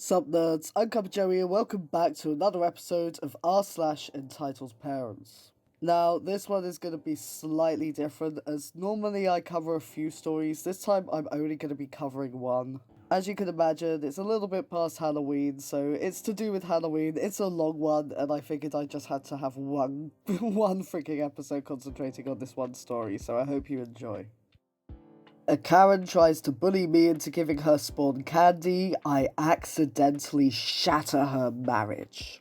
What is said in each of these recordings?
Sup nerds, I'm CuppaJoey and welcome back to another episode of r/entitled parents. Now, this one is going to be slightly different, as normally I cover a few stories. This time I'm only going to be covering one. As you can imagine, it's a little bit past Halloween, so it's to do with Halloween. It's a long one, and I figured I just had to have one freaking episode concentrating on this one story, so I hope you enjoy. A Karen tries to bully me into giving her spawn candy. I accidentally shatter her marriage.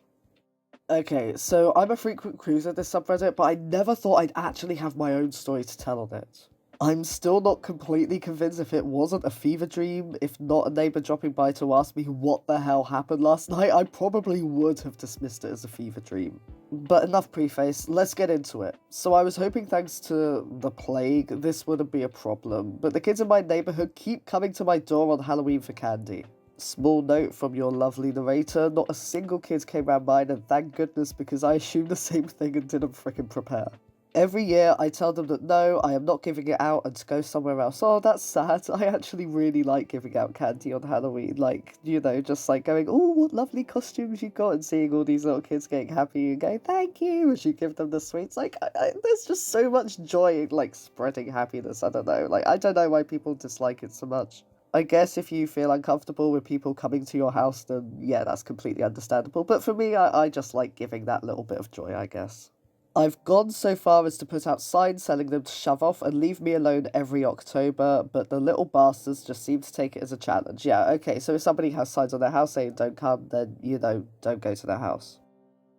Okay, so I'm a frequent cruiser this subreddit, but I never thought I'd actually have my own story to tell on it. I'm still not completely convinced if it wasn't a fever dream, if not a neighbour dropping by to ask me what the hell happened last night. I probably would have dismissed it as a fever dream. But enough preface, let's get into it. So I was hoping thanks to the plague, this wouldn't be a problem, but the kids in my neighbourhood keep coming to my door on Halloween for candy. Small note from your lovely narrator, not a single kid came round mine, and thank goodness, because I assumed the same thing and didn't frickin' prepare. Every year, I tell them that no, I am not giving it out and to go somewhere else. Oh, that's sad. I actually really like giving out candy on Halloween. Like, you know, just like going, oh, what lovely costumes you got, and seeing all these little kids getting happy and going, thank you, as you give them the sweets. Like, there's just so much joy in, like, spreading happiness. I don't know. Like, I don't know why people dislike it so much. I guess if you feel uncomfortable with people coming to your house, then yeah, that's completely understandable. But for me, I just like giving that little bit of joy, I guess. I've gone so far as to put out signs telling them to shove off and leave me alone every October, but the little bastards just seem to take it as a challenge. Yeah, okay, so if somebody has signs on their house saying don't come, then, you know, don't go to their house.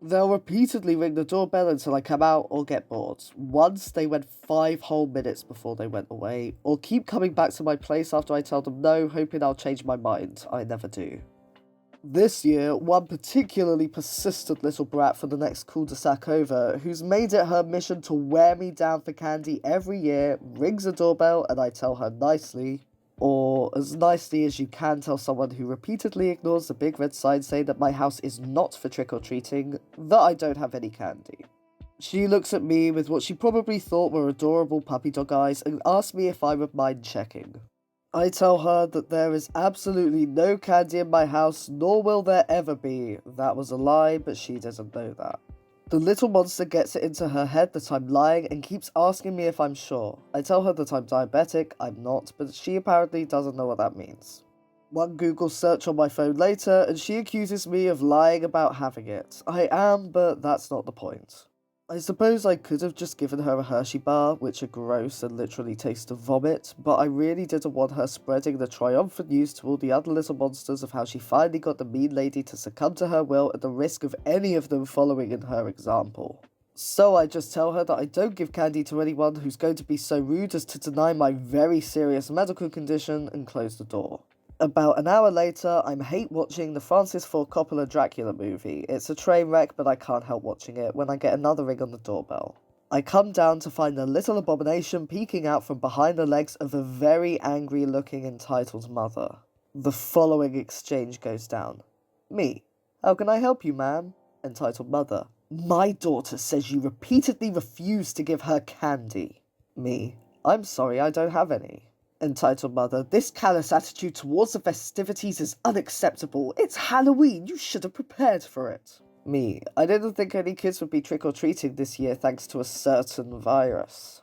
They'll repeatedly ring the doorbell until I come out or get bored. Once they went 5 whole minutes before they went away, or keep coming back to my place after I tell them no, hoping I'll change my mind. I never do. This year, one particularly persistent little brat from the next cul-de-sac over, who's made it her mission to wear me down for candy every year, rings a doorbell and I tell her nicely, or as nicely as you can tell someone who repeatedly ignores the big red sign saying that my house is not for trick-or-treating, that I don't have any candy. She looks at me with what she probably thought were adorable puppy dog eyes and asks me if I would mind checking. I tell her that there is absolutely no candy in my house, nor will there ever be. That was a lie, but she doesn't know that. The little monster gets it into her head that I'm lying and keeps asking me if I'm sure. I tell her that I'm diabetic, I'm not, but she apparently doesn't know what that means. One Google search on my phone later, and she accuses me of lying about having it. I am, but that's not the point. I suppose I could have just given her a Hershey bar, which are gross and literally taste of vomit, but I really didn't want her spreading the triumphant news to all the other little monsters of how she finally got the mean lady to succumb to her will at the risk of any of them following in her example. So I just tell her that I don't give candy to anyone who's going to be so rude as to deny my very serious medical condition and close the door. About an hour later, I'm hate watching the Francis Ford Coppola Dracula movie. It's a train wreck, but I can't help watching it when I get another ring on the doorbell. I come down to find the little abomination peeking out from behind the legs of a very angry-looking entitled mother. The following exchange goes down. Me. How can I help you, ma'am? Entitled mother. My daughter says you repeatedly refuse to give her candy. Me. I'm sorry, I don't have any. Entitled mother, this callous attitude towards the festivities is unacceptable. It's Halloween, you should have prepared for it. Me, I didn't think any kids would be trick-or-treating this year thanks to a certain virus.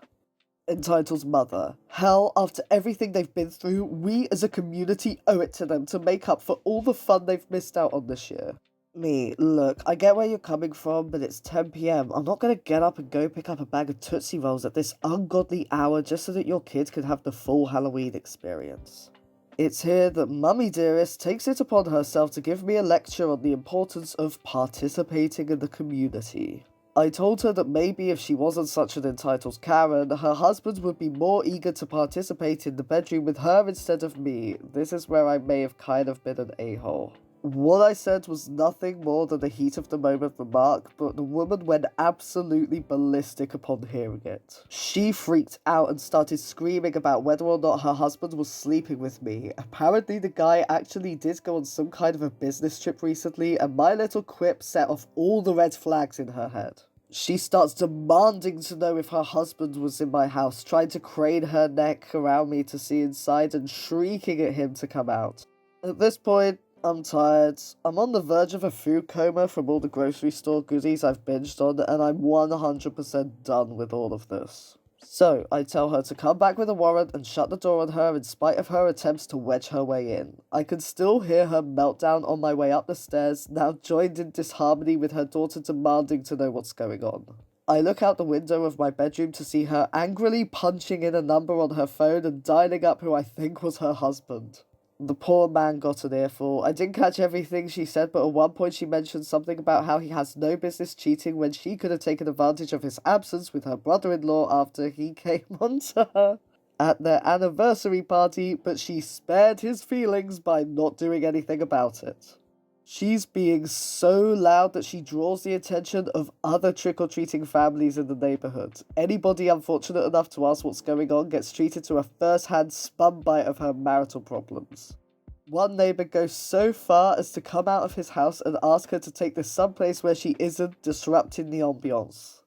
Entitled mother, hell, after everything they've been through, we as a community owe it to them to make up for all the fun they've missed out on this year. Me, look, I get where you're coming from, but it's 10 PM. I'm not gonna get up and go pick up a bag of Tootsie Rolls at this ungodly hour just so that your kids can have the full Halloween experience. It's here that Mummy Dearest takes it upon herself to give me a lecture on the importance of participating in the community. I told her that maybe if she wasn't such an entitled Karen, her husband would be more eager to participate in the bedroom with her instead of me. This is where I may have kind of been an a-hole. What I said was nothing more than a heat of the moment remark, but the woman went absolutely ballistic upon hearing it. She freaked out and started screaming about whether or not her husband was sleeping with me. Apparently the guy actually did go on some kind of a business trip recently, and my little quip set off all the red flags in her head. She starts demanding to know if her husband was in my house, trying to crane her neck around me to see inside and shrieking at him to come out. At this point, I'm tired. I'm on the verge of a food coma from all the grocery store goodies I've binged on, and I'm 100% done with all of this. So, I tell her to come back with a warrant and shut the door on her in spite of her attempts to wedge her way in. I can still hear her meltdown on my way up the stairs, now joined in disharmony with her daughter demanding to know what's going on. I look out the window of my bedroom to see her angrily punching in a number on her phone and dialing up who I think was her husband. The poor man got an earful. I didn't catch everything she said, but at one point she mentioned something about how he has no business cheating when she could have taken advantage of his absence with her brother-in-law after he came onto her at their anniversary party, but she spared his feelings by not doing anything about it. She's being so loud that she draws the attention of other trick-or-treating families in the neighborhood. Anybody unfortunate enough to ask what's going on gets treated to a first-hand spun bite of her marital problems. One neighbor goes so far as to come out of his house and ask her to take this someplace where she isn't disrupting the ambiance.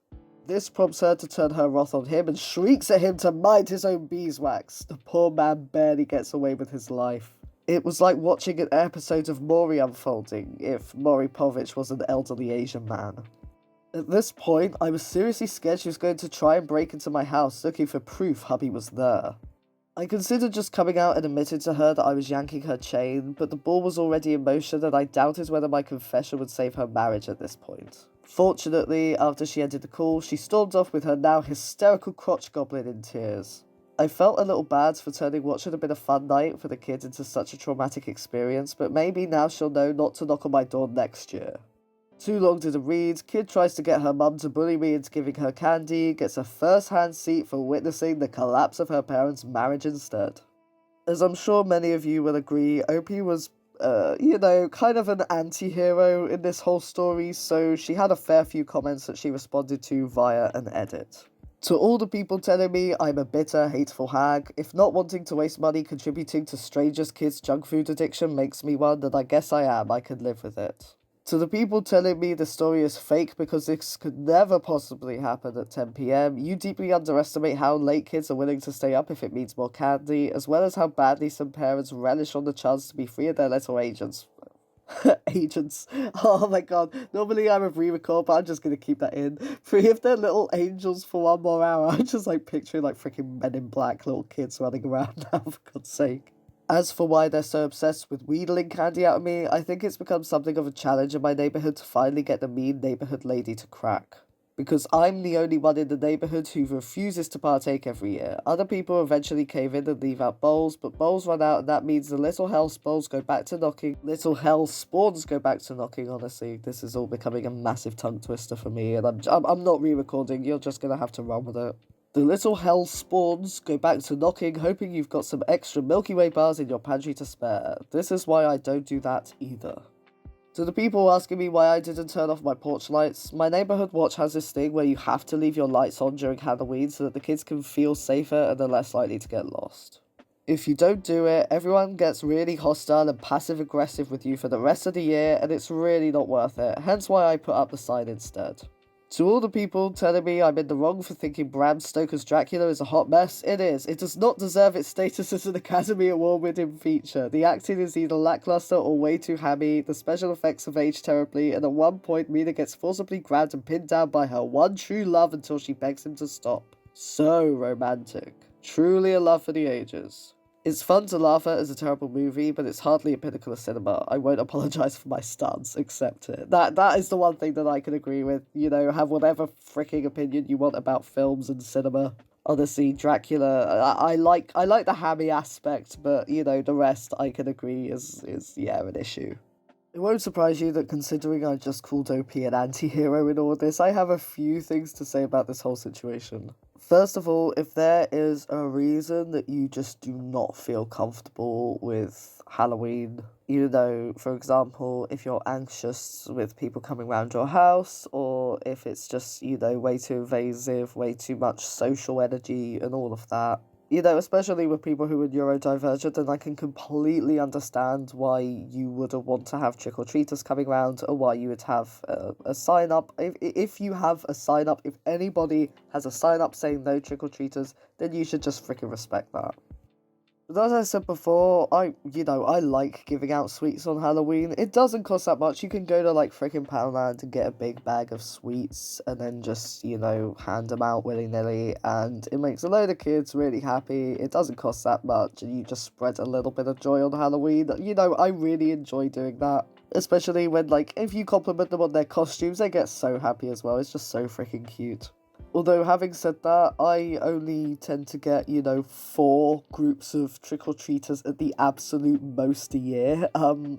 This prompts her to turn her wrath on him and shrieks at him to mind his own beeswax. The poor man barely gets away with his life. It was like watching an episode of Maury unfolding, if Maury Povich was an elderly Asian man. At this point, I was seriously scared she was going to try and break into my house looking for proof hubby was there. I considered just coming out and admitting to her that I was yanking her chain, but the ball was already in motion and I doubted whether my confession would save her marriage at this point. Fortunately, after she ended the call, she stormed off with her now hysterical crotch goblin in tears. I felt a little bad for turning what should have been a fun night for the kids into such a traumatic experience, but maybe now she'll know not to knock on my door next year. Too long didn't read, kid tries to get her mum to bully me into giving her candy, gets a first-hand seat for witnessing the collapse of her parents' marriage instead. As I'm sure many of you will agree, Opie was, kind of an anti-hero in this whole story, so she had a fair few comments that she responded to via an edit. To all the people telling me I'm a bitter, hateful hag, if not wanting to waste money contributing to strangers' kids' junk food addiction makes me one, then I guess I am, I can live with it. To the people telling me the story is fake because this could never possibly happen at 10 PM, you deeply underestimate how late kids are willing to stay up if it means more candy, as well as how badly some parents relish on the chance to be free of their little agents. Agents. Oh my god. Normally I would re-record, but I'm just gonna keep that in. Free of their little angels for one more hour. I'm just like picturing like freaking Men in Black little kids running around now, for God's sake. As for why they're so obsessed with wheedling candy out of me, I think it's become something of a challenge in my neighborhood to finally get the mean neighborhood lady to crack. Because I'm the only one in the neighborhood who refuses to partake every year. Other people eventually cave in and leave out bowls, but bowls run out and that means the little hell spawns go back to knocking. Little hell spawns go back to knocking, honestly. This is all becoming a massive tongue twister for me, and I'm not re-recording, you're just gonna have to run with it. The little hell spawns go back to knocking, hoping you've got some extra Milky Way bars in your pantry to spare. This is why I don't do that either. To the people asking me why I didn't turn off my porch lights, my neighborhood watch has this thing where you have to leave your lights on during Halloween so that the kids can feel safer and are less likely to get lost. If you don't do it, everyone gets really hostile and passive aggressive with you for the rest of the year, and it's really not worth it, hence why I put up the sign instead. To all the people telling me I'm in the wrong for thinking Bram Stoker's Dracula is a hot mess, it is. It does not deserve its status as an Academy Award-winning feature. The acting is either lackluster or way too hammy, the special effects have aged terribly, and at one point Mina gets forcibly grabbed and pinned down by her one true love until she begs him to stop. So romantic. Truly a love for the ages. It's fun to laugh at as a terrible movie, but it's hardly a pinnacle of cinema. I won't apologise for my stance, accept it. That is the one thing that I can agree with. You know, have whatever freaking opinion you want about films and cinema. Honestly, Dracula, I like the hammy aspect, but, you know, the rest I can agree is an issue. It won't surprise you that considering I just called OP an anti-hero in all this, I have a few things to say about this whole situation. First of all, if there is a reason that you just do not feel comfortable with Halloween, you know, for example, if you're anxious with people coming round your house, or if it's just, you know, way too invasive, way too much social energy and all of that, you know, especially with people who are neurodivergent, then I can completely understand why you wouldn't want to have trick-or-treaters coming around, or why you would have a sign-up. If you have a sign-up, if anybody has a sign-up saying no trick-or-treaters, then you should just freaking respect that. But as I said before, I like giving out sweets on Halloween. It doesn't cost that much. You can go to, like, frickin' Poundland and get a big bag of sweets and then just, hand them out willy-nilly, and it makes a load of kids really happy. It doesn't cost that much, and you just spread a little bit of joy on Halloween. I really enjoy doing that. Especially when, like, if you compliment them on their costumes, they get so happy as well. It's just so freaking cute. Although, having said that, I only tend to get, 4 groups of trick-or-treaters at the absolute most a year.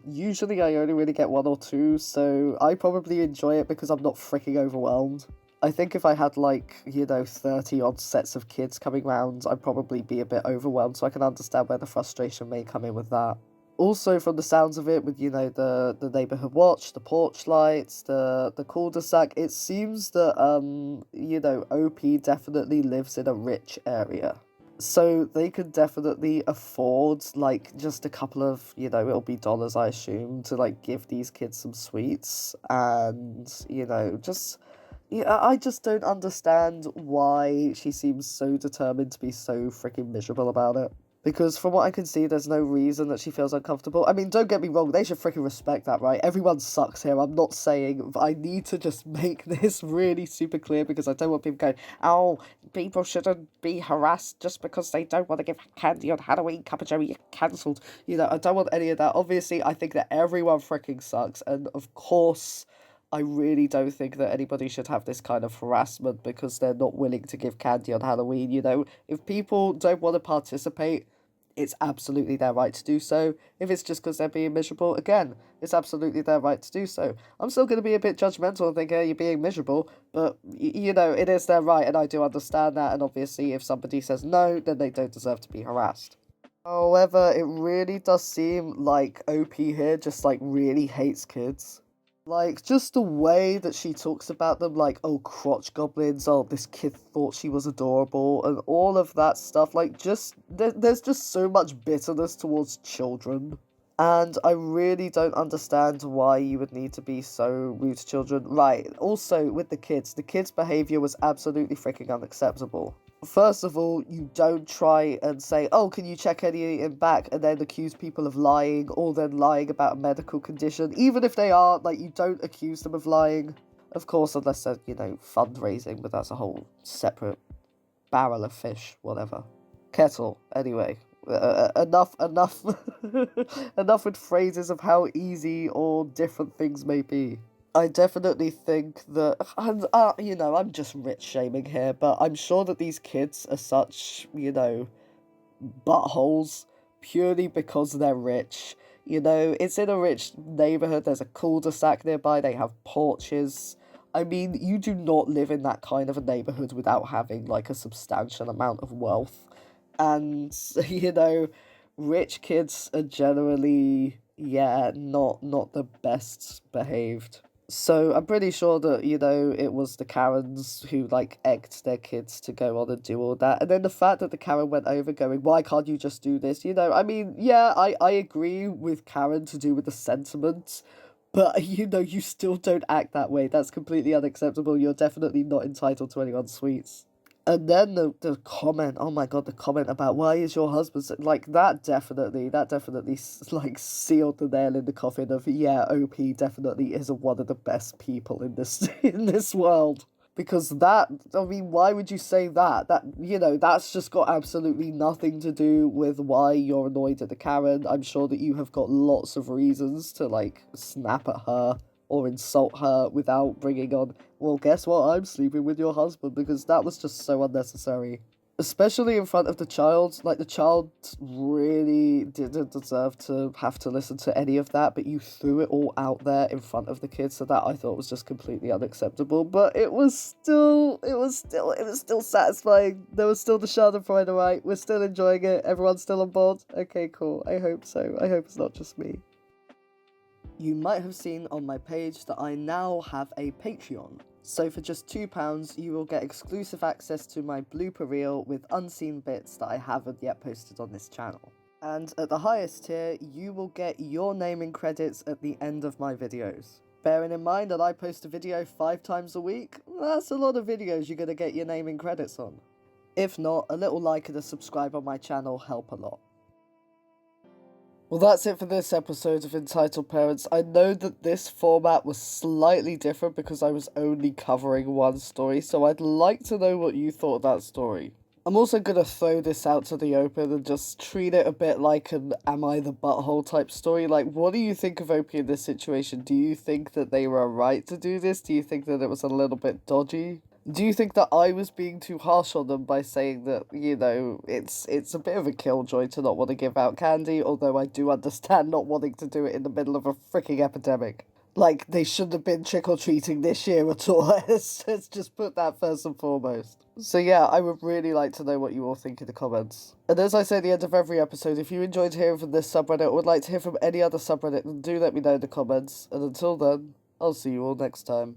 Usually I only really get 1 or 2, so I probably enjoy it because I'm not freaking overwhelmed. I think if I had, 30-odd sets of kids coming round, I'd probably be a bit overwhelmed, so I can understand where the frustration may come in with that. Also, from the sounds of it, with, the neighborhood watch, the porch lights, the cul-de-sac, it seems that, OP definitely lives in a rich area. So they could definitely afford, like, just a couple of, it'll be dollars, I assume, to, like, give these kids some sweets. And, I just don't understand why she seems so determined to be so freaking miserable about it. Because from what I can see, there's no reason that she feels uncomfortable. I mean, don't get me wrong, they should freaking respect that, right? Everyone sucks here, I'm not saying, but I need to just make this really super clear because I don't want people going, oh, people shouldn't be harassed just because they don't want to give candy on Halloween, CuppaJoey, you're cancelled. I don't want any of that. Obviously, I think that everyone freaking sucks, and of course, I really don't think that anybody should have this kind of harassment because they're not willing to give candy on Halloween, If people don't want to participate, it's absolutely their right to do so. If it's just because they're being miserable, again, it's absolutely their right to do so. I'm still going to be a bit judgmental and think, hey, you're being miserable, but, it is their right, and I do understand that, and obviously if somebody says no, then they don't deserve to be harassed. However, it really does seem like OP here just, like, really hates kids. Like, just the way that she talks about them, like, oh, crotch goblins, oh, this kid thought she was adorable, and all of that stuff, like, there's just so much bitterness towards children. And I really don't understand why you would need to be so rude to children. Right, also, with the kids' behaviour was absolutely freaking unacceptable. First of all, you don't try and say, oh, can you check anything back, and then accuse people of lying, or then lying about a medical condition. Even if they are, like, you don't accuse them of lying. Of course, unless they're, fundraising, but that's a whole separate barrel of fish, whatever. Kettle, anyway. Enough, enough with phrases of how easy or different things may be. I definitely think that, I'm just rich shaming here, but I'm sure that these kids are such, buttholes purely because they're rich. It's in a rich neighborhood, there's a cul-de-sac nearby, they have porches. I mean, you do not live in that kind of a neighborhood without having, like, a substantial amount of wealth. And, rich kids are generally, not the best behaved. So I'm pretty sure that, it was the Karens who, like, egged their kids to go on and do all that. And then the fact that the Karen went over going, why can't you just do this? I mean, yeah, I agree with Karen to do with the sentiment, but, you still don't act that way. That's completely unacceptable. You're definitely not entitled to anyone's sweets. And then the comment, oh my god, the comment about why is your husband like that definitely like sealed the nail in the coffin of yeah, OP definitely isn't one of the best people in this in this world. Because that, I mean, why would you say that? That's just got absolutely nothing to do with why you're annoyed at the Karen. I'm sure that you have got lots of reasons to, like, snap at her or insult her without bringing on, well, guess what, I'm sleeping with your husband, because that was just so unnecessary. Especially in front of the child. Like, the child really didn't deserve to have to listen to any of that, but you threw it all out there in front of the kids, so that I thought was just completely unacceptable. But it was still satisfying. There was still the Schadenfreude, right? We're still enjoying it. Everyone's still on board. Okay, cool. I hope so. I hope it's not just me. You might have seen on my page that I now have a Patreon. So for just £2, you will get exclusive access to my blooper reel with unseen bits that I haven't yet posted on this channel. And at the highest tier, you will get your naming credits at the end of my videos. Bearing in mind that I post a video 5 times a week, that's a lot of videos you're going to get your naming credits on. If not, a little like and a subscribe on my channel help a lot. Well, that's it for this episode of Entitled Parents. I know that this format was slightly different because I was only covering one story, so I'd like to know what you thought of that story. I'm also gonna throw this out to the open and just treat it a bit like an Am I the Butthole type story. Like, what do you think of Opie in this situation? Do you think that they were right to do this? Do you think that it was a little bit dodgy? Do you think that I was being too harsh on them by saying that, it's a bit of a killjoy to not want to give out candy, although I do understand not wanting to do it in the middle of a freaking epidemic. Like, they shouldn't have been trick-or-treating this year at all. Let's just put that first and foremost. So yeah, I would really like to know what you all think in the comments. And as I say at the end of every episode, if you enjoyed hearing from this subreddit or would like to hear from any other subreddit, then do let me know in the comments. And until then, I'll see you all next time.